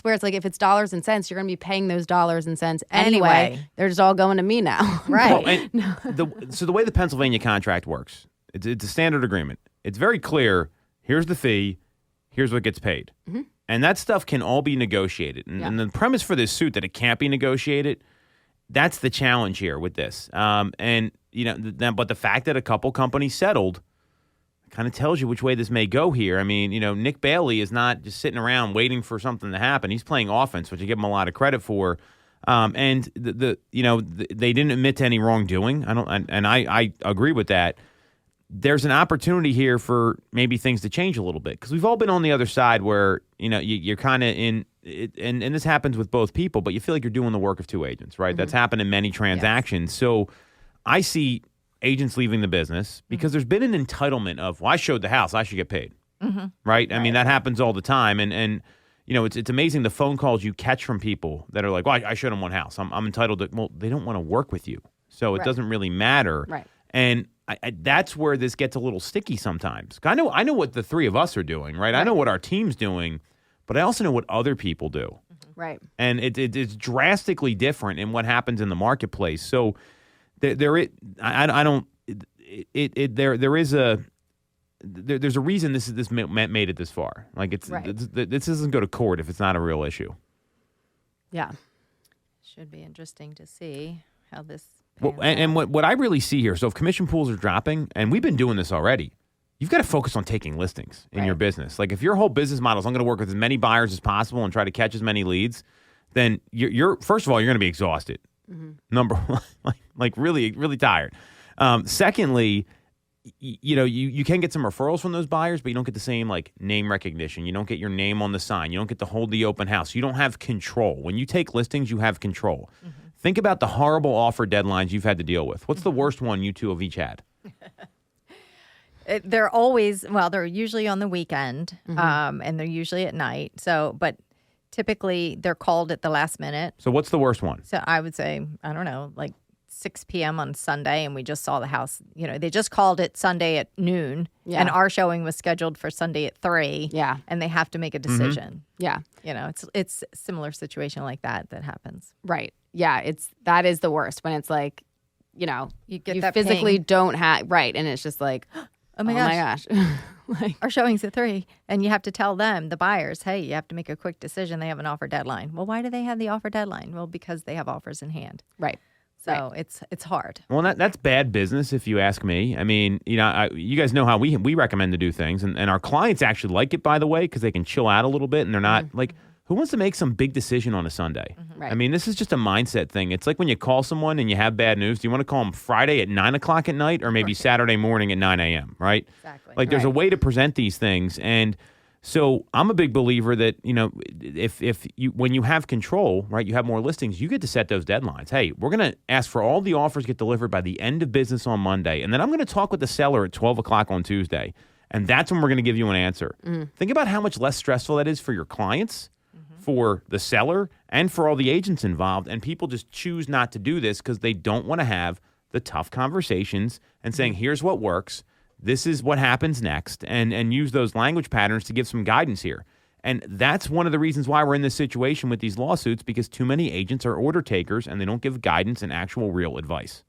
where it's if it's dollars and cents, you're going to be paying those dollars and cents anyway. They're just all going to me now. Right. So the way the Pennsylvania contract works, it's a standard agreement. It's very clear. Here's the fee. Here's what gets paid. Mm-hmm. And that stuff can all be negotiated. And the premise for this suit that it can't be negotiated, that's the challenge here with this. But the fact that a couple companies settled kind of tells you which way this may go here. I mean, Nick Bailey is not just sitting around waiting for something to happen. He's playing offense, which I give him a lot of credit for. And they didn't admit to any wrongdoing. I agree with that. There's an opportunity here for maybe things to change a little bit, because we've all been on the other side where you're kind of in it, and this happens with both people, but you feel like you're doing the work of two agents, right? Mm-hmm. That's happened in many transactions. Yes. So I see agents leaving the business because there's been an entitlement of, well, I showed the house, I should get paid, right? I mean, that happens all the time, and it's amazing the phone calls you catch from people that are like, well, I showed them one house, I'm entitled to. Well, they don't want to work with you, so it doesn't really matter, right? And that's where this gets a little sticky sometimes. I know what the three of us are doing, right? I know what our team's doing, but I also know what other people do, right? And it's drastically different in what happens in the marketplace. So there's a reason this made it this far. Like this doesn't go to court if it's not a real issue. Yeah, should be interesting to see how this. Well, and what I really see here, so if commission pools are dropping, and we've been doing this already, you've got to focus on taking listings in your business. Like if your whole business model is I'm going to work with as many buyers as possible and try to catch as many leads, then you're first of all, you're going to be exhausted. Mm-hmm. Number one, like really, really tired. Secondly, you can get some referrals from those buyers, but you don't get the same like name recognition. You don't get your name on the sign. You don't get to hold the open house. You don't have control. When you take listings, you have control. Mm-hmm. Think about the horrible offer deadlines you've had to deal with. What's the worst one you two have each had? They're usually on the weekend, and they're usually at night. So, but typically they're called at the last minute. So what's the worst one? So I would say, I don't know, like 6 p.m. on Sunday, and we just saw the house. They just called it Sunday at noon, and our showing was scheduled for Sunday at 3. Yeah, and they have to make a decision. Yeah, it's a similar situation like that happens. Right. Yeah, that is the worst when it's like, you get physically don't have and it's just like, oh my gosh. Like, our showing's at 3, and you have to tell them, the buyers, hey, you have to make a quick decision. They have an offer deadline. Well, why do they have the offer deadline? Well, because they have offers in hand. Right. So it's hard. Well, that's bad business if you ask me. I mean, you guys know how we recommend to do things, and our clients actually like it, by the way, because they can chill out a little bit, and they're not like, who wants to make some big decision on a Sunday? Mm-hmm. Right. I mean, this is just a mindset thing. It's like when you call someone and you have bad news. Do you want to call them Friday at 9 o'clock at night or maybe Saturday morning at 9 a.m., right? Exactly. Like there's a way to present these things. And so I'm a big believer that, when you have control, right, you have more listings, you get to set those deadlines. Hey, we're going to ask for all the offers get delivered by the end of business on Monday. And then I'm going to talk with the seller at 12 o'clock on Tuesday. And that's when we're going to give you an answer. Mm-hmm. Think about how much less stressful that is for your clients, for the seller, and for all the agents involved. And people just choose not to do this because they don't want to have the tough conversations and saying, here's what works, this is what happens next, and use those language patterns to give some guidance here. And that's one of the reasons why we're in this situation with these lawsuits, because too many agents are order takers and they don't give guidance and actual real advice.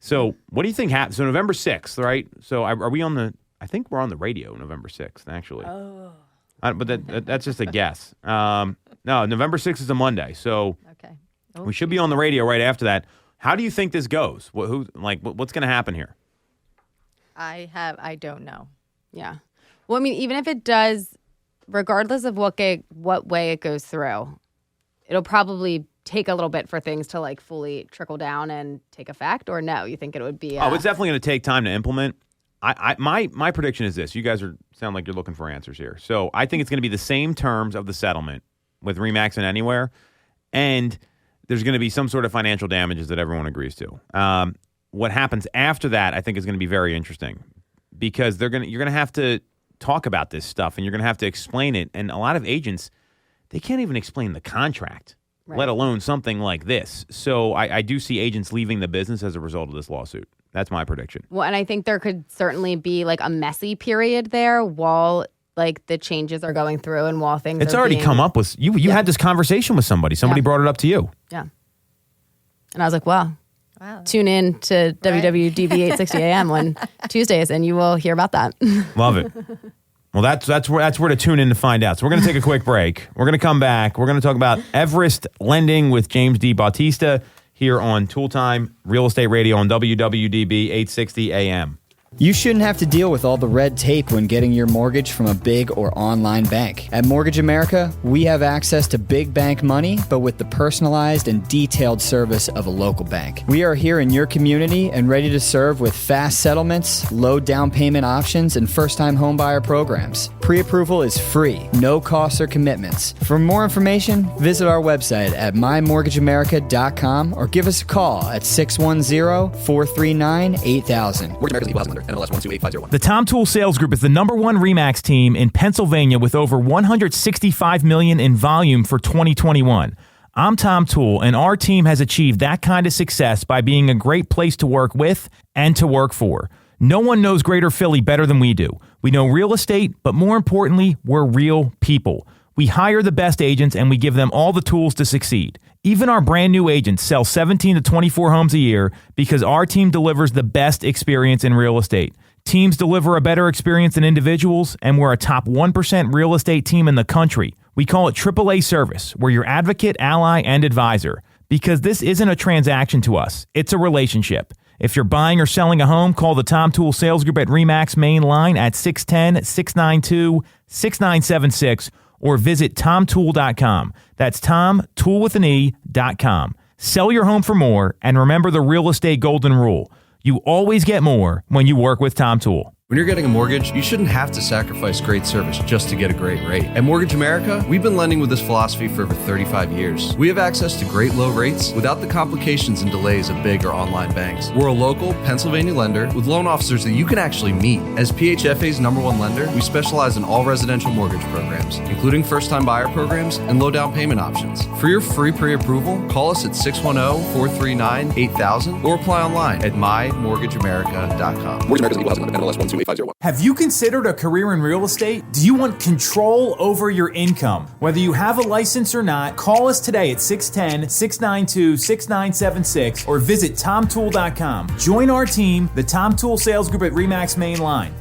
So what do you think happens? So November 6th, right? So are we on I think we're on the radio November 6th, actually. Oh. But that's just a guess. No, November 6th is a Monday, so we should be on the radio right after that. How do you think this goes? What's going to happen here? I don't know. Yeah. Well, I mean, even if it does, regardless of what way it goes through, it'll probably take a little bit for things to like fully trickle down and take effect. Or no, you think it would be? It's definitely going to take time to implement. My prediction is this. You guys sound like you're looking for answers here. So I think it's going to be the same terms of the settlement with RE/MAX and Anywhere, and there's going to be some sort of financial damages that everyone agrees to. What happens after that, I think, is going to be very interesting, because you're going to have to talk about this stuff, and you're going to have to explain it. And a lot of agents, they can't even explain the contract, let alone something like this. So I do see agents leaving the business as a result of this lawsuit. That's my prediction. Well, and I think there could certainly be like a messy period there while like the changes are going through and while things it's already come up with you had this conversation with somebody. Somebody brought it up to you. Yeah. And I was like, wow. Tune in to WWDB-860 AM on Tuesdays and you will hear about that. Love it. Well, that's where to tune in to find out. So we're going to take a quick break. We're going to come back. We're going to talk about Everest lending with James DiBattista here on Tool Time Real Estate Radio on WWDB 860 AM. You shouldn't have to deal with all the red tape when getting your mortgage from a big or online bank. At Mortgage America, we have access to big bank money, but with the personalized and detailed service of a local bank. We are here in your community and ready to serve with fast settlements, low down payment options, and first-time homebuyer programs. Pre-approval is free, no costs or commitments. For more information, visit our website at mymortgageamerica.com or give us a call at 610-439-8000. Mortgage America's equal housing lender. NMLS 128501. The Tom Toole Sales Group is the #1 RE/MAX team in Pennsylvania with over $165 million in volume for 2021. I'm Tom Toole, and our team has achieved that kind of success by being a great place to work with and to work for. No one knows Greater Philly better than we do. We know real estate, but more importantly, we're real people. We hire the best agents, and we give them all the tools to succeed. Even our brand new agents sell 17 to 24 homes a year because our team delivers the best experience in real estate. Teams deliver a better experience than individuals, and we're a top 1% real estate team in the country. We call it AAA service. We're your advocate, ally, and advisor. Because this isn't a transaction to us, it's a relationship. If you're buying or selling a home, call the Tom Toole Sales Group at RE/MAX main line at 610-692-6976 or visit tomtoole.com. That's tomtoole.com. Sell your home for more, and remember the real estate golden rule. You always get more when you work with Tom Toole. When you're getting a mortgage, you shouldn't have to sacrifice great service just to get a great rate. At Mortgage America, we've been lending with this philosophy for over 35 years. We have access to great low rates without the complications and delays of big or online banks. We're a local Pennsylvania lender with loan officers that you can actually meet. As PHFA's #1 lender, we specialize in all residential mortgage programs, including first-time buyer programs and low down payment options. For your free pre-approval, call us at 610-439-8000 or apply online at mymortgageamerica.com. Mortgage America's equal housing lender. NMLS 128501. Have you considered a career in real estate? Do you want control over your income? Whether you have a license or not, call us today at 610-692-6976 or visit tomtoole.com. Join our team, the Tom Toole Sales Group at RE/MAX main line.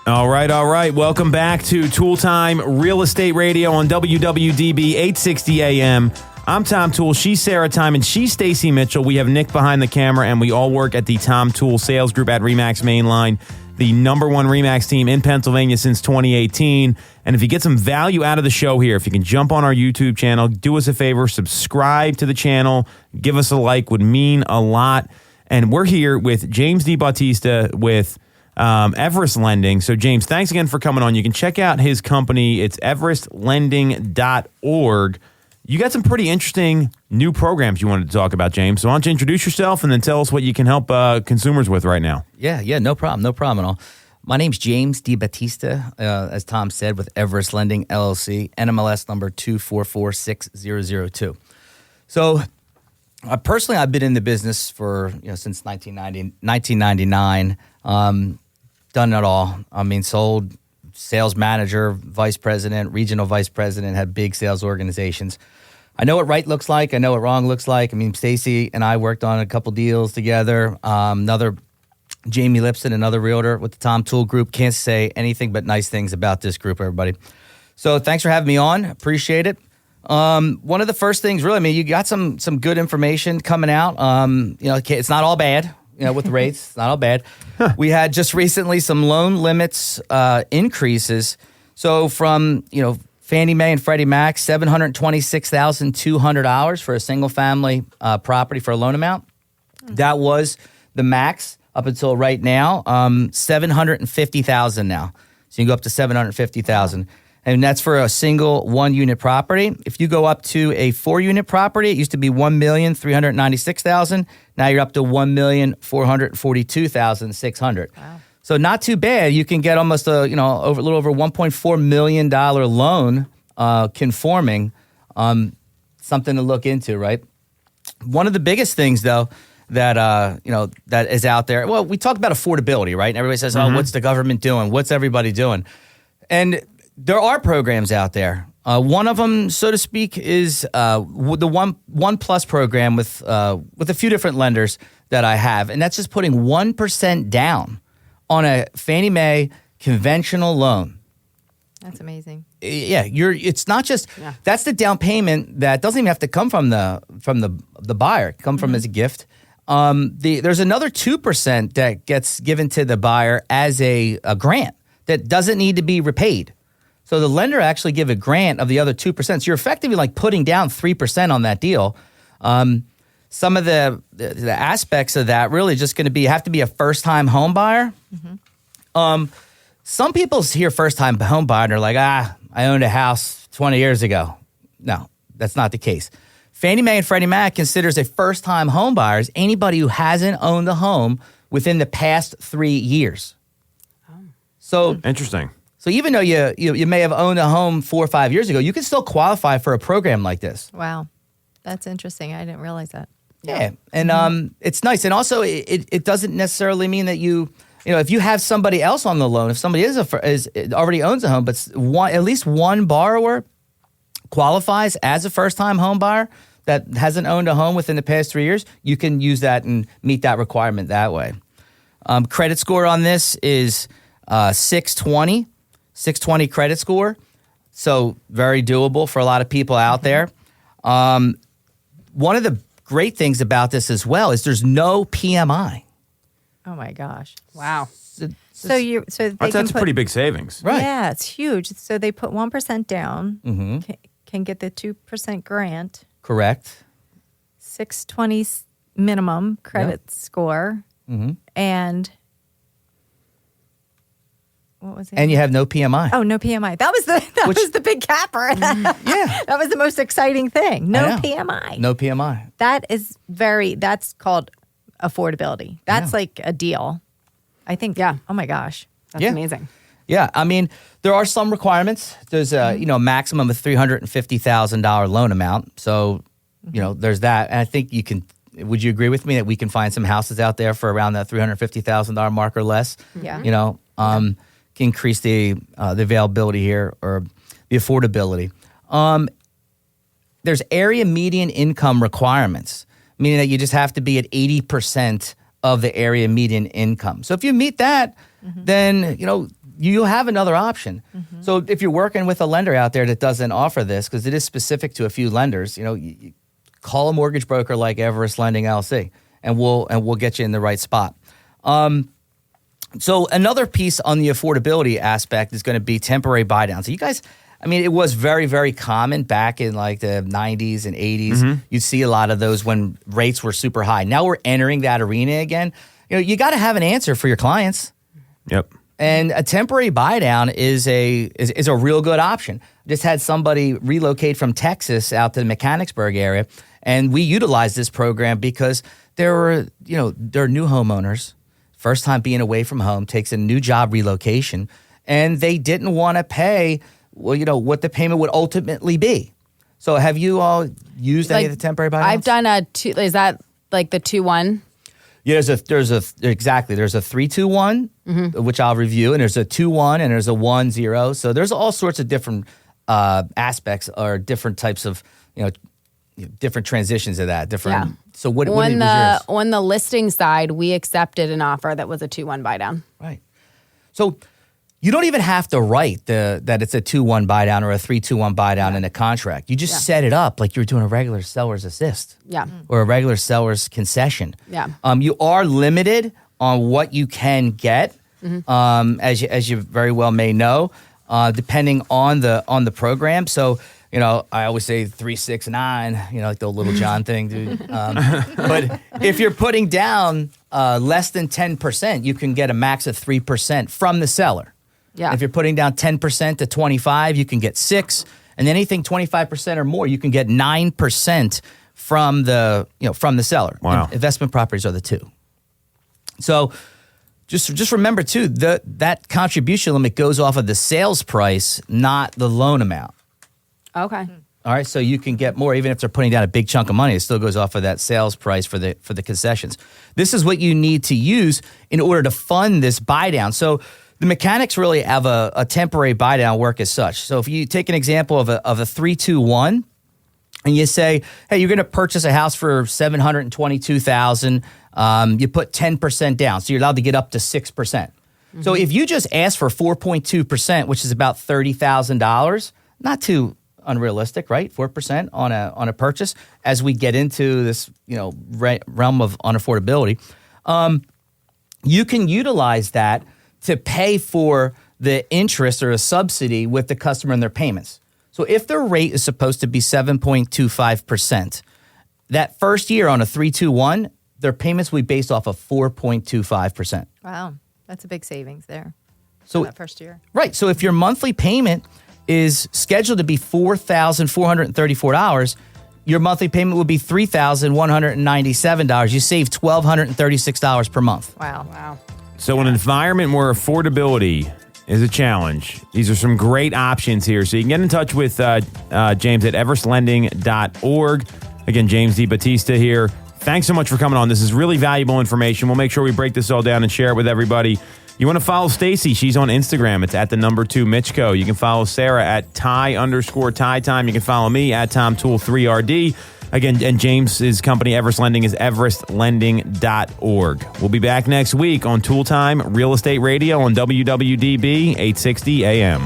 All right. Welcome back to Toole Time Real Estate Radio on WWDB 860 AM. I'm Tom Toole. She's Sarah Tymon. She's Stacey Mitchell. We have Nick behind the camera, and we all work at the Tom Toole Sales Group at RE/MAX Mainline, the #1 RE/MAX team in Pennsylvania since 2018. And if you get some value out of the show here, if you can jump on our YouTube channel, do us a favor, subscribe to the channel, give us a like, would mean a lot. And we're here with James DiBattista with Everest Lending. So, James, thanks again for coming on. You can check out his company. It's everestlending.org. You got some pretty interesting new programs you wanted to talk about, James. So why don't you introduce yourself and then tell us what you can help consumers with right now? Yeah, no problem at all. My name's James DiBattista, as Tom said, with Everest Lending, LLC, NMLS number 2446002. So personally, I've been in the business for, since 1999, done it all. I mean, sold, sales manager, vice president, regional vice president, had big sales organizations. I know what right looks like. I know what wrong looks like. I mean, Stacey and I worked on a couple deals together. Another Jamie Lipson, another realtor with the Tom Toole Group. Can't say anything but nice things about this group, everybody. So thanks for having me on. Appreciate it. One of the first things, really, I mean, you got some good information coming out. It's not all bad. With the rates, it's not all bad. We had just recently some loan limits increases. So from, Fannie Mae and Freddie Mac, $726,200 for a single family property for a loan amount. That was the max up until right now. $750,000 now. So you can go up to $750,000. And that's for a single 1-unit property. If you go up to a 4-unit property, it used to be $1,396,000. Now you're up to $1,442,600. Wow. So not too bad. You can get almost a little over $1.4 million loan conforming. Something to look into, right? One of the biggest things, though, that that is out there. Well, we talk about affordability, right? And everybody says, "Oh, what's the government doing? What's everybody doing?" And there are programs out there. One of them, so to speak, is the One Plus program with a few different lenders that I have, and that's just putting 1% down on a Fannie Mae conventional loan. That's amazing. Yeah, it's not just that's the down payment that doesn't even have to come from the buyer. It come from as a gift. There's another 2% that gets given to the buyer as a grant that doesn't need to be repaid. So the lender actually give a grant of the other 2%. So you're effectively like putting down 3% on that deal. Some of the aspects of that really just going to be have to be a first time home buyer. Some people hear first time home buyer and they're like, I owned a house 20 years ago. No, that's not the case. Fannie Mae and Freddie Mac considers a first time home buyer as anybody who hasn't owned a home within the past 3 years. So Interesting. So even though you may have owned a home 4 or 5 years ago, you can still qualify for a program like this. Wow. That's interesting. I didn't realize that. Yeah. And it's nice. And also it doesn't necessarily mean that if you have somebody else on the loan, if somebody already owns a home, but at least one borrower qualifies as a first-time home buyer that hasn't owned a home within the past 3 years, you can use that and meet that requirement that way. Credit score on this is 620 credit score. So very doable for a lot of people out there. One of the great things about this as well is there's no PMI. Oh my gosh. Wow. That's a pretty big savings. Right. Yeah, it's huge. So they put 1% down, can get the 2% grant, Correct. 620 minimum credit score, and what was it? And you have no PMI. Oh, no PMI. That was the big capper. Yeah. That was the most exciting thing. No I know. PMI. No PMI. That's called affordability. That's like a deal. I think. Yeah. Oh my gosh. That's amazing. Yeah, I mean, there are some requirements. There's a maximum of $350,000 loan amount. So, there's that. And I think you can. Would you agree with me that we can find some houses out there for around that $350,000 mark or less? Yeah. Can increase the availability here or the affordability. There's area median income requirements, meaning that you just have to be at 80% of the area median income. So if you meet that, then you'll have another option. So if you're working with a lender out there that doesn't offer this, because it is specific to a few lenders, you call a mortgage broker like Everest Lending LLC, and we'll get you in the right spot. So another piece on the affordability aspect is going to be temporary buy down. So you guys, it was very, very common back in like the 90s and 80s. You'd see a lot of those when rates were super high. Now we're entering that arena again. You got to have an answer for your clients. Yep. And a temporary buy down is a real good option. Just had somebody relocate from Texas out to the Mechanicsburg area, and we utilized this program because there are new homeowners. First time being away from home, takes a new job relocation, and they didn't want to pay, what the payment would ultimately be. So have you all used any of the temporary buy downs? I've done is that like the 2-1? Yeah, there's a 3-2-1, which I'll review, and there's a 2-1 and there's a 1-0. So there's all sorts of different aspects or different types of, different transitions of that. Different. Yeah. So what was yours? On the listing side, we accepted an offer that was a 2-1 buy down. Right. So you don't even have to write that it's a 2-1 buy down or a 3-2-1 buy down in a contract. You just set it up like you're doing a regular seller's assist. Yeah. Or a regular seller's concession. Yeah. You are limited on what you can get, as you very well may know, depending on the program. So, I always say 3-6-9, like the Little John thing, dude. But if you're putting down less than 10%, you can get a max of 3% from the seller. Yeah. If you're putting down 10% to 25, you can get 6, and anything 25% or more, you can get 9% from the seller. Wow. Investment properties are the 2. So just remember too, that contribution limit goes off of the sales price, not the loan amount. Okay. All right, so you can get more even if they're putting down a big chunk of money. It still goes off of that sales price for the concessions. This is what you need to use in order to fund this buy down. So the mechanics really have a temporary buy down work as such. So if you take an example of a 3-2-1, and you say, hey, you're going to purchase a house for $722,000. You put 10% down, so you're allowed to get up to 6%. So if you just ask for 4.2%, which is about $30,000, not too unrealistic, right? 4% on a purchase. As we get into this, realm of unaffordability, you can utilize that to pay for the interest or a subsidy with the customer and their payments. So if their rate is supposed to be 7.25%, that first year on a 3-2-1, their payments will be based off of 4.25%. Wow, that's a big savings there. So for that first year. Right. So if your monthly payment is scheduled to be $4,434, your monthly payment would be $3,197. You save $1,236 per month. Wow. So an environment where affordability is a challenge. These are some great options here. So you can get in touch with James at everestlending.org. Again, James DiBattista here. Thanks so much for coming on. This is really valuable information. We'll make sure we break this all down and share it with everybody. You want to follow Stacey? She's on Instagram. It's at @2Mitchco. You can follow Sarah at Ty_TyTime. You can follow me at Tom Toole 3RD. Again, and James's company, Everest Lending, is everestlending.org. We'll be back next week on Tool Time Real Estate Radio on WWDB 860 AM.